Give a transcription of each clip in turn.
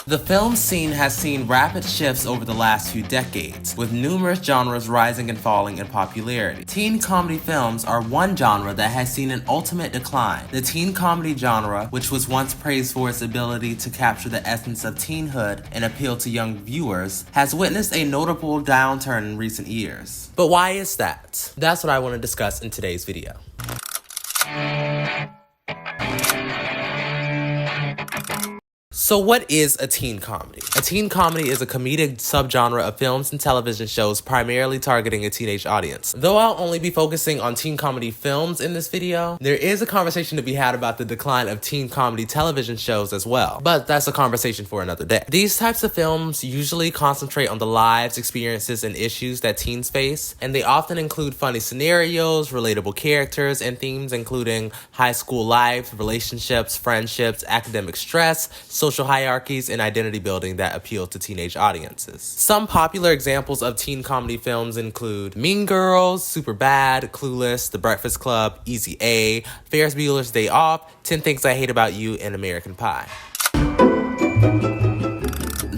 The film scene has seen rapid shifts over the last few decades, with numerous genres rising and falling in popularity. Teen comedy films are one genre that has seen an ultimate decline. The teen comedy genre, which was once praised for its ability to capture the essence of teenhood and appeal to young viewers, has witnessed a notable downturn in recent years. But why is that? That's what I want to discuss in today's video. So what is a teen comedy? A teen comedy is a comedic subgenre of films and television shows primarily targeting a teenage audience. Though I'll only be focusing on teen comedy films in this video, there is a conversation to be had about the decline of teen comedy television shows as well. But that's a conversation for another day. These types of films usually concentrate on the lives, experiences, and issues that teens face, and they often include funny scenarios, relatable characters, and themes including high school life, relationships, friendships, academic stress, social hierarchies, and identity building that appeal to teenage audiences. Some popular examples of teen comedy films include Mean Girls, Superbad, Clueless, The Breakfast Club, Easy A, Ferris Bueller's Day Off, 10 Things I Hate About You, and American Pie.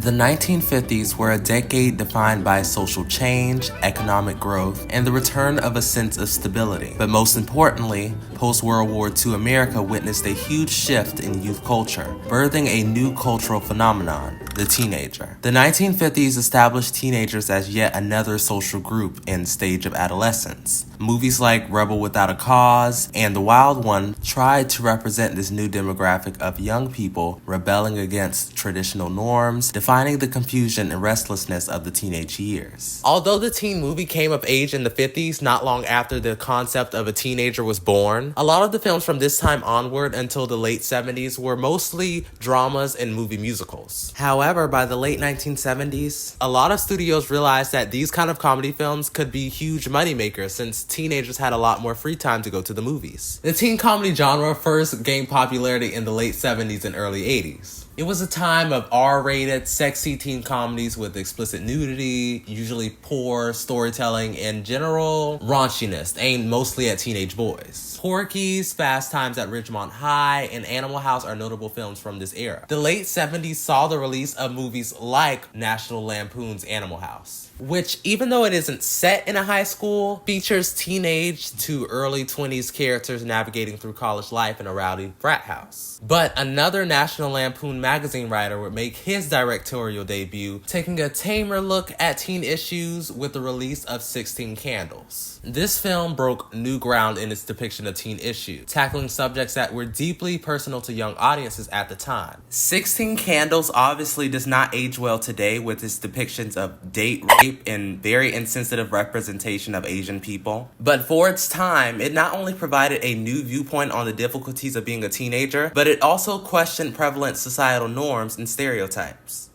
The 1950s were a decade defined by social change, economic growth, and the return of a sense of stability. But most importantly, post-World War II America witnessed a huge shift in youth culture, birthing a new cultural phenomenon, the teenager. The 1950s established teenagers as yet another social group in stage of adolescence. Movies like Rebel Without a Cause and The Wild One tried to represent this new demographic of young people rebelling against traditional norms, defining the confusion and restlessness of the teenage years. Although the teen movie came of age in the 50s, not long after the concept of a teenager was born, a lot of the films from this time onward until the late 70s were mostly dramas and movie musicals. However, by the late 1970s, a lot of studios realized that these kind of comedy films could be huge moneymakers since teenagers had a lot more free time to go to the movies. The teen comedy genre first gained popularity in the late 70s and early 80s. It was a time of R-rated, sexy teen comedies with explicit nudity, usually poor storytelling, and general raunchiness aimed mostly at teenage boys. Quirky's, Fast Times at Ridgemont High, and Animal House are notable films from this era. The late 70s saw the release of movies like National Lampoon's Animal House, which, even though it isn't set in a high school, features teenage to early 20s characters navigating through college life in a rowdy frat house. But another National Lampoon magazine writer would make his directorial debut, taking a tamer look at teen issues with the release of 16 Candles. This film broke new ground in its depiction of teen issues, tackling subjects that were deeply personal to young audiences at the time. 16 Candles obviously does not age well today with its depictions of date rape and very insensitive representation of Asian people. But for its time, it not only provided a new viewpoint on the difficulties of being a teenager, but it also questioned prevalent societal norms and stereotypes.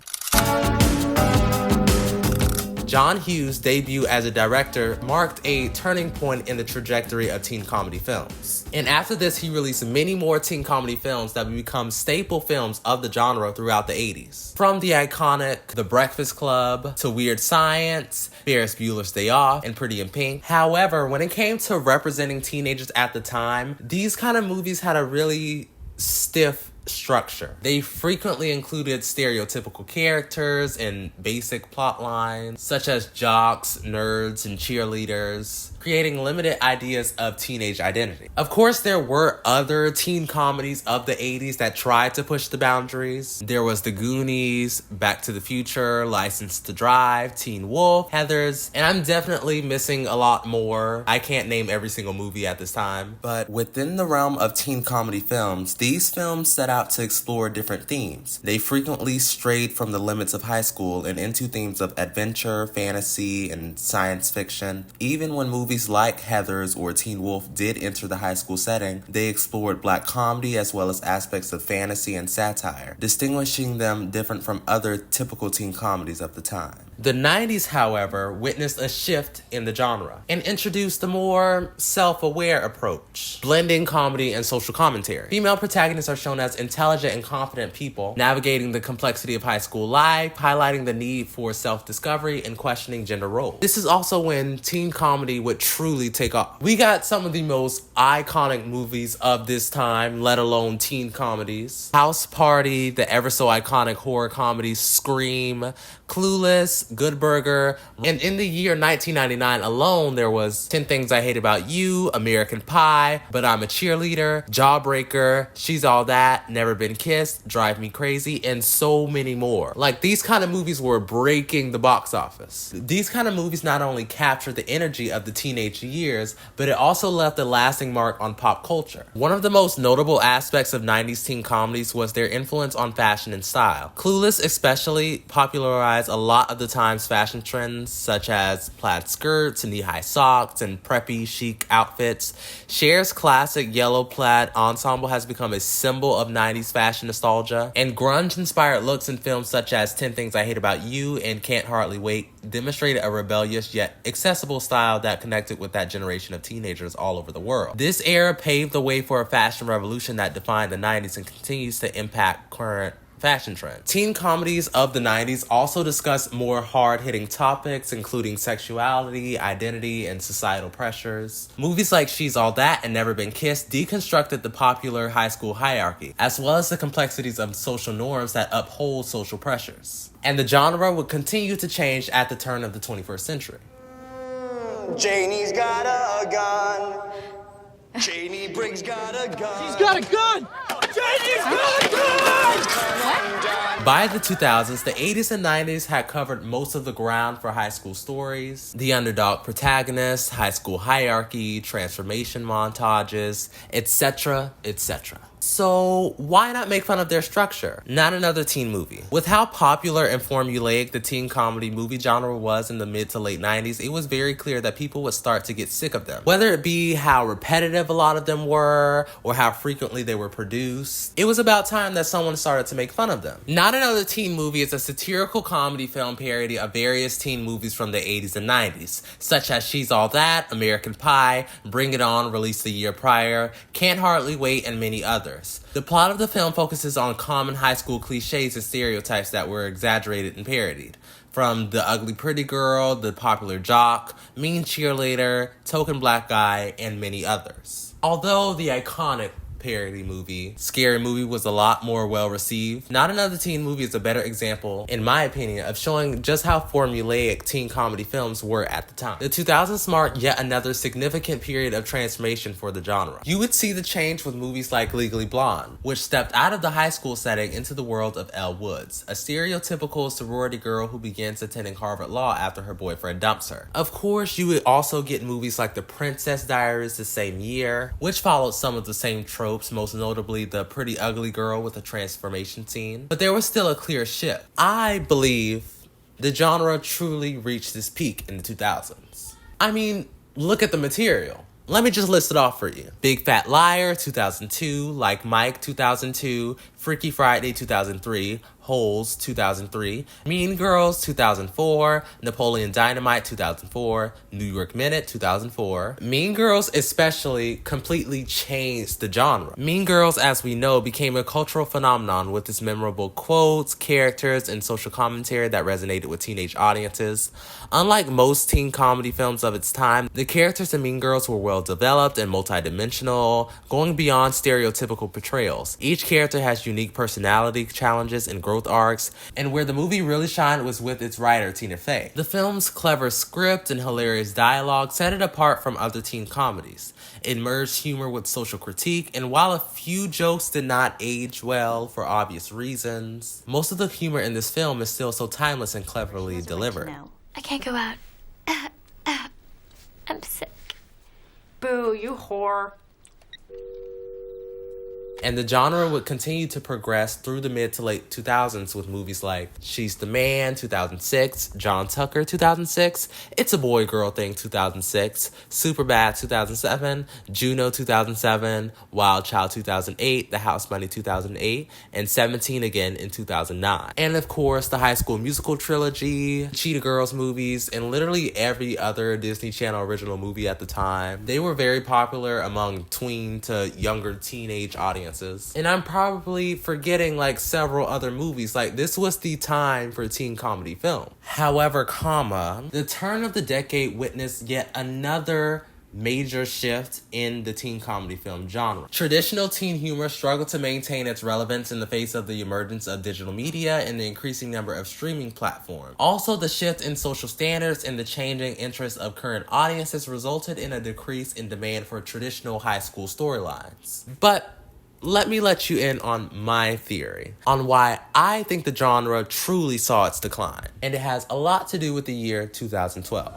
John Hughes' debut as a director marked a turning point in the trajectory of teen comedy films. And after this, he released many more teen comedy films that would become staple films of the genre throughout the 80s. From the iconic The Breakfast Club to Weird Science, Ferris Bueller's Day Off, and Pretty in Pink. However, when it came to representing teenagers at the time, these kind of movies had a really stiff structure. They frequently included stereotypical characters and basic plot lines, such as jocks, nerds, and cheerleaders, creating limited ideas of teenage identity. Of course, there were other teen comedies of the 80s that tried to push the boundaries. There was The Goonies, Back to the Future, License to Drive, Teen Wolf, Heathers, and I'm definitely missing a lot more. I can't name every single movie at this time. But within the realm of teen comedy films, these films set out to explore different themes. They frequently strayed from the limits of high school and into themes of adventure, fantasy, and science fiction. Even when movies like Heathers or Teen Wolf did enter the high school setting, they explored black comedy as well as aspects of fantasy and satire, distinguishing them different from other typical teen comedies of the time. The 90s, however, witnessed a shift in the genre and introduced a more self-aware approach, blending comedy and social commentary. Female protagonists are shown as intelligent and confident people, navigating the complexity of high school life, highlighting the need for self-discovery and questioning gender roles. This is also when teen comedy would truly take off. We got some of the most iconic movies of this time, let alone teen comedies. House Party, the ever so iconic horror comedy Scream, Clueless, Good Burger, and in the year 1999 alone, there was 10 Things I Hate About You, American Pie, But I'm a Cheerleader, Jawbreaker, She's All That, Never Been Kissed, Drive Me Crazy, and so many more. Like, these kind of movies were breaking the box office. These kind of movies not only captured the energy of the teenage years, but it also left a lasting mark on pop culture. One of the most notable aspects of 90s teen comedies was their influence on fashion and style. Clueless especially popularized a lot of the time's fashion trends, such as plaid skirts, knee-high socks, and preppy chic outfits. Cher's classic yellow plaid ensemble has become a symbol of 90s fashion nostalgia, and grunge-inspired looks in films such as 10 Things I Hate About You and Can't Hardly Wait demonstrated a rebellious yet accessible style that connected with that generation of teenagers all over the world. This era paved the way for a fashion revolution that defined the 90s and continues to impact current fashion trend. Teen comedies of the 90s also discuss more hard-hitting topics, including sexuality, identity, and societal pressures. Movies like She's All That and Never Been Kissed deconstructed the popular high school hierarchy, as well as the complexities of social norms that uphold social pressures. And the genre would continue to change at the turn of the 21st century. Janie's got a gun. Janie Briggs got a gun. She's got a gun! Janie's got a gun! By the 2000s, the 80s and 90s had covered most of the ground for high school stories. The underdog protagonist, high school hierarchy, transformation montages, etc., etc. So why not make fun of their structure? Not another teen movie. With how popular and formulaic the teen comedy movie genre was in the mid to late 90s, it was very clear that people would start to get sick of them. Whether it be how repetitive a lot of them were, or how frequently they were produced, it was about time that someone started to make fun of them. Not Another Teen Movie is a satirical comedy film parody of various teen movies from the 80s and 90s, such as She's All That, American Pie, Bring It On, released the year prior, Can't Hardly Wait, and many others. The plot of the film focuses on common high school cliches and stereotypes that were exaggerated and parodied. From the ugly pretty girl, the popular jock, mean cheerleader, token black guy, and many others. Although the iconic parody movie, Scary Movie, was a lot more well received, Not Another Teen Movie is a better example, in my opinion, of showing just how formulaic teen comedy films were at the time. The 2000s marked yet another significant period of transformation for the genre. You would see the change with movies like Legally Blonde, which stepped out of the high school setting into the world of Elle Woods, a stereotypical sorority girl who begins attending Harvard Law after her boyfriend dumps her. Of course, you would also get movies like The Princess Diaries the same year, which followed some of the same tropes, most notably the pretty ugly girl with a transformation scene. But there was still a clear shift. I believe the genre truly reached its peak in the 2000s. I mean, look at the material. Let me just list it off for you. Big Fat Liar, 2002. Like Mike, 2002. Freaky Friday, 2003. Holes, 2003, Mean Girls, 2004, Napoleon Dynamite, 2004, New York Minute, 2004. Mean Girls especially completely changed the genre. Mean Girls, as we know, became a cultural phenomenon with its memorable quotes, characters, and social commentary that resonated with teenage audiences. Unlike most teen comedy films of its time, the characters in Mean Girls were well developed and multidimensional, going beyond stereotypical portrayals. Each character has unique personality challenges and growth arcs, and where the movie really shined was with its writer, Tina Fey. The film's clever script and hilarious dialogue set it apart from other teen comedies. It merged humor with social critique, and while a few jokes did not age well for obvious reasons, most of the humor in this film is still so timeless and cleverly delivered. I can't go out. I'm sick. Boo, you whore. And the genre would continue to progress through the mid to late 2000s with movies like She's the Man, 2006, John Tucker, 2006, It's a Boy Girl Thing, 2006, Superbad, 2007, Juno, 2007, Wild Child, 2008, The House Bunny, 2008, and 17 again in 2009. And of course, the High School Musical trilogy, Cheetah Girls movies, and literally every other Disney Channel original movie at the time. They were very popular among tween to younger teenage audiences. And I'm probably forgetting like several other movies. Like, this was the time for teen comedy film. However, the turn of the decade witnessed yet another major shift in the teen comedy film genre. Traditional teen humor struggled to maintain its relevance in the face of the emergence of digital media and the increasing number of streaming platforms. Also, the shift in social standards and the changing interests of current audiences resulted in a decrease in demand for traditional high school storylines. But let me let you in on my theory on why I think the genre truly saw its decline. And it has a lot to do with the year 2012.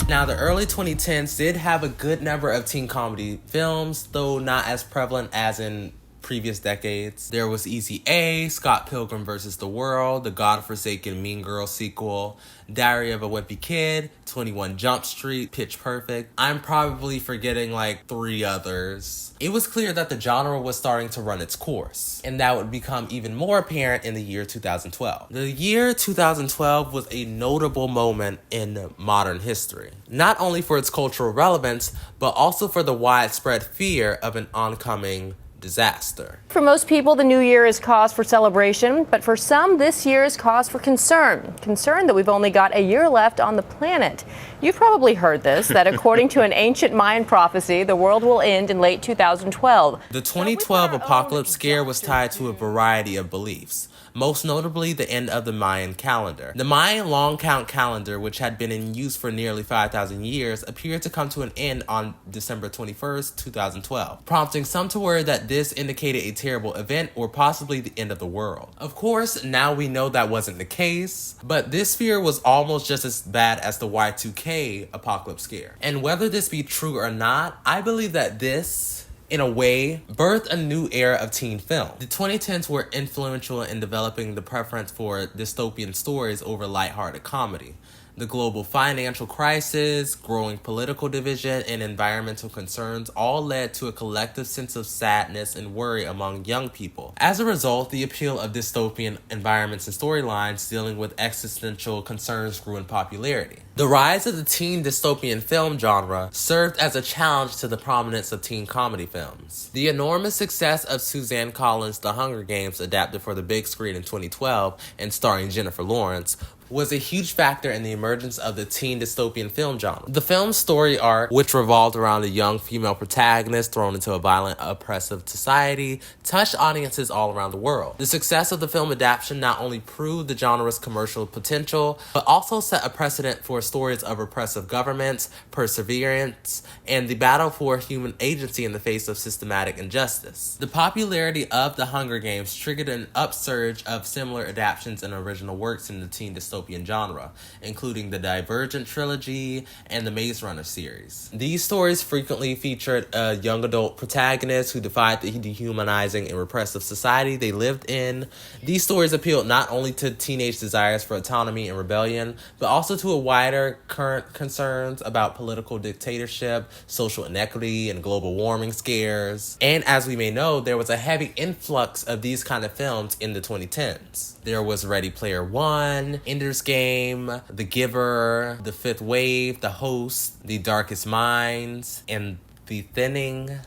Now, the early 2010s did have a good number of teen comedy films, though not as prevalent as in previous decades. There was Easy A, Scott Pilgrim vs. the World, the godforsaken Mean Girls sequel, Diary of a Wimpy Kid, 21 Jump Street, Pitch Perfect. I'm probably forgetting like 3 others. It was clear that the genre was starting to run its course, and that would become even more apparent in the year 2012. The year 2012 was a notable moment in modern history, not only for its cultural relevance, but also for the widespread fear of an oncoming disaster. For most people, the new year is cause for celebration, but for some, this year is cause for concern. Concern that we've only got a year left on the planet. You've probably heard this, that according to an ancient Mayan prophecy, the world will end in late 2012. The 2012 apocalypse scare was tied to a variety of beliefs, most notably the end of the Mayan calendar. The Mayan long count calendar, which had been in use for nearly 5,000 years, appeared to come to an end on December 21st, 2012, prompting some to worry that this indicated a terrible event or possibly the end of the world. Of course, now we know that wasn't the case, but this fear was almost just as bad as the Y2K apocalypse scare. And whether this be true or not, I believe that this, in a way, birthed a new era of teen film. The 2010s were influential in developing the preference for dystopian stories over lighthearted comedy. The global financial crisis, growing political division, and environmental concerns all led to a collective sense of sadness and worry among young people. As a result, the appeal of dystopian environments and storylines dealing with existential concerns grew in popularity. The rise of the teen dystopian film genre served as a challenge to the prominence of teen comedy films. The enormous success of Suzanne Collins' The Hunger Games, adapted for the big screen in 2012 and starring Jennifer Lawrence, was a huge factor in the emergence of the teen dystopian film genre. The film's story arc, which revolved around a young female protagonist thrown into a violent, oppressive society, touched audiences all around the world. The success of the film adaptation not only proved the genre's commercial potential, but also set a precedent for stories of repressive governments, perseverance, and the battle for human agency in the face of systematic injustice. The popularity of The Hunger Games triggered an upsurge of similar adaptations and original works in the teen dystopian genre, including the Divergent trilogy and the Maze Runner series. These stories frequently featured a young adult protagonist who defied the dehumanizing and repressive society they lived in. These stories appealed not only to teenage desires for autonomy and rebellion, but also to a wider current concerns about political dictatorship, social inequity, and global warming scares. And as we may know, there was a heavy influx of these kind of films in the 2010s. There was Ready Player One, Ender's Game, The Giver, The Fifth Wave, The Host, The Darkest Minds, and The Thinning,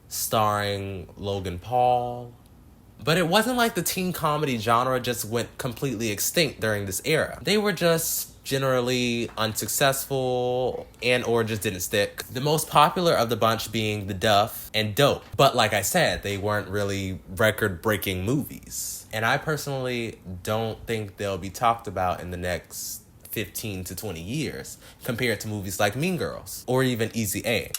starring Logan Paul. But it wasn't like the teen comedy genre just went completely extinct during this era. They were just generally unsuccessful and or just didn't stick. The most popular of the bunch being The Duff and Dope. But like I said, they weren't really record-breaking movies. And I personally don't think they'll be talked about in the next 15 to 20 years compared to movies like Mean Girls or even Easy A.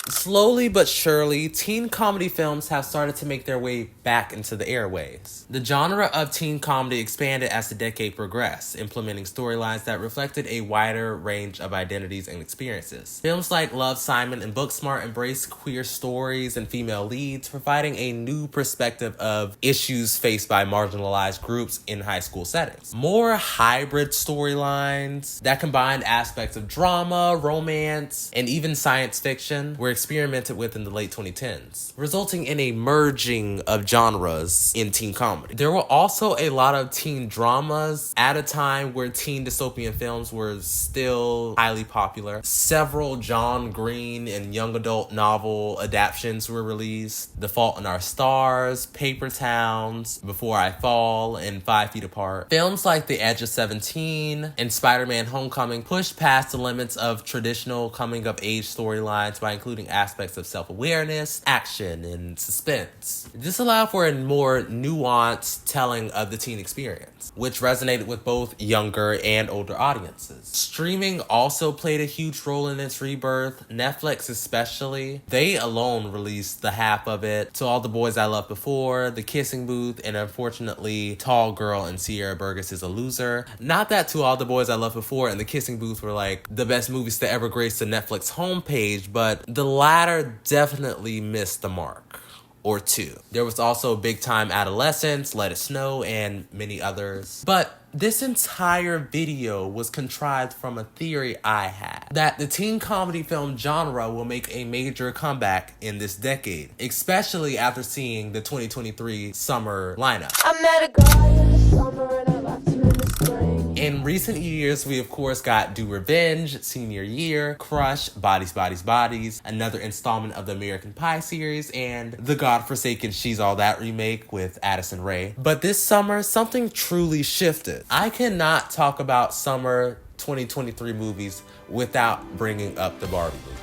Slowly but surely, teen comedy films have started to make their way back into the airwaves. The genre of teen comedy expanded as the decade progressed, implementing storylines that reflected a wider range of identities and experiences. Films like Love, Simon, and Booksmart embraced queer stories and female leads, providing a new perspective of issues faced by marginalized groups in high school settings. More hybrid storylines that combined aspects of drama, romance, and even science fiction were experimented with in the late 2010s, resulting in a merging of genres in teen comedy. There were also a lot of teen dramas at a time where teen dystopian films were still highly popular. Several John Green and young adult novel adaptations were released. The Fault in Our Stars, Paper Towns, Before I Fall, and 5 Feet Apart. Films like The Edge of 17 and Spider-Man Homecoming pushed past the limits of traditional coming-of-age storylines by including aspects of self-awareness, action, and suspense. This allowed for a more nuanced telling of the teen experience, which resonated with both younger and older audiences. Streaming also played a huge role in its rebirth. Netflix especially. They alone released the half of it. To All the Boys I Loved Before, The Kissing Booth, and unfortunately, Tall Girl and Sierra Burgess is a Loser. Not that To All the Boys I Loved Before and The Kissing Booth were like the best movies to ever grace the Netflix homepage, but the latter definitely missed the mark. Or two. There was also Big Time Adolescence, Let It Snow, and many others. But this entire video was contrived from a theory I had, that the teen comedy film genre will make a major comeback in this decade, especially after seeing the 2023 summer lineup. I met a guy in the summer and I left him in the spring. In recent years, we of course got Do Revenge, Senior Year, Crush, Bodies, Bodies, Bodies, another installment of the American Pie series, and the godforsaken She's All That remake with Addison Rae. But this summer, something truly shifted. I cannot talk about summer 2023 movies without bringing up the Barbie movie.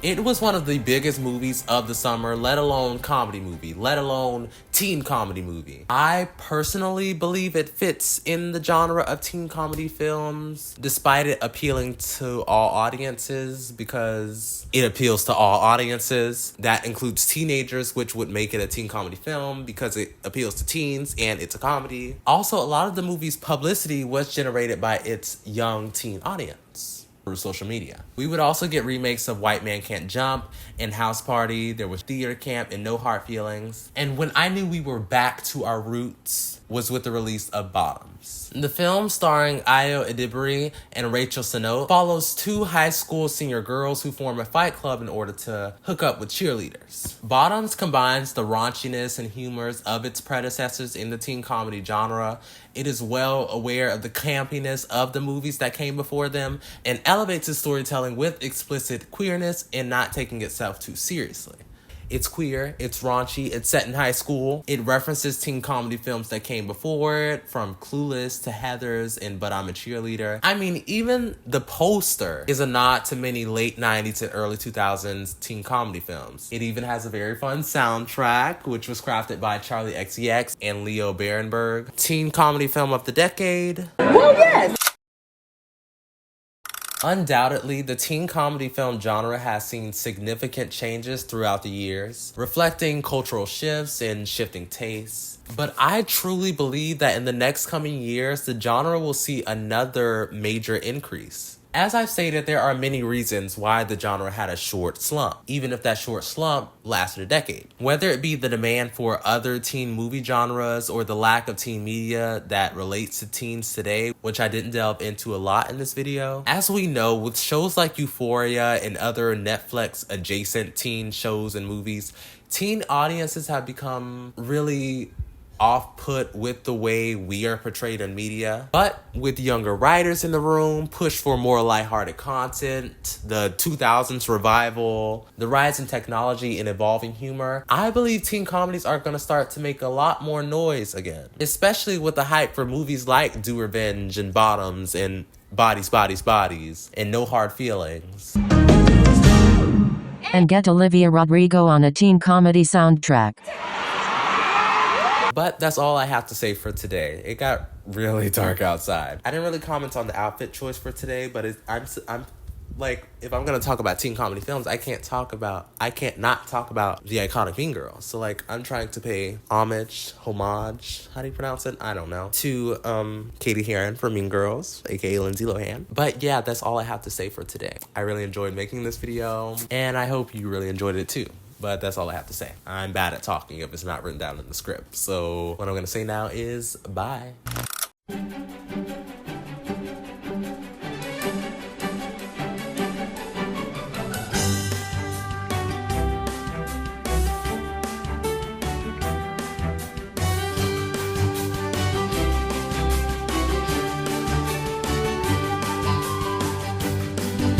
It was one of the biggest movies of the summer, let alone comedy movie, let alone teen comedy movie. I personally believe it fits in the genre of teen comedy films, despite it appealing to all audiences, because it appeals to all audiences. That includes teenagers, which would make it a teen comedy film because it appeals to teens and it's a comedy. Also, a lot of the movie's publicity was generated by its young teen audience through social media. We would also get remakes of White Man Can't Jump and House Party. There was Theater Camp and No Hard Feelings. And when I knew we were back to our roots was with the release of Bottoms. The film, starring Ayo Edebiri and Rachel Sennott, follows two high school senior girls who form a fight club in order to hook up with cheerleaders. Bottoms combines the raunchiness and humors of its predecessors in the teen comedy genre. It is well aware of the campiness of the movies that came before them and elevates its storytelling with explicit queerness and not taking itself too seriously. It's queer, it's raunchy, it's set in high school. It references teen comedy films that came before it, from Clueless to Heathers and But I'm a Cheerleader. I mean, even the poster is a nod to many late 90s and early 2000s teen comedy films. It even has a very fun soundtrack, which was crafted by Charlie XCX and Leo Berenberg. Teen comedy film of the decade. Well, yes. Undoubtedly, the teen comedy film genre has seen significant changes throughout the years, reflecting cultural shifts and shifting tastes. But I truly believe that in the next coming years, the genre will see another major increase. As I've stated, there are many reasons why the genre had a short slump, even if that short slump lasted a decade. Whether it be the demand for other teen movie genres or the lack of teen media that relates to teens today, which I didn't delve into a lot in this video. As we know, with shows like Euphoria and other Netflix-adjacent teen shows and movies, teen audiences have become really off-put with the way we are portrayed in media. But with younger writers in the room, push for more lighthearted content, the 2000s revival, the rise in technology and evolving humor, I believe teen comedies are going to start to make a lot more noise again. Especially with the hype for movies like Do Revenge and Bottoms and Bodies, Bodies, Bodies and No Hard Feelings. And get Olivia Rodrigo on a teen comedy soundtrack. But that's all I have to say for today. It got really dark outside. I didn't really comment on the outfit choice for today, but I'm like, if I'm gonna talk about teen comedy films, I can't not talk about the iconic Mean Girls. So like, I'm trying to pay homage, how do you pronounce it? I don't know. To Katie Heron for Mean Girls, aka Lindsay Lohan. But yeah, that's all I have to say for today. I really enjoyed making this video, and I hope you really enjoyed it too. But that's all I have to say. I'm bad at talking if it's not written down in the script. So what I'm gonna say now is bye.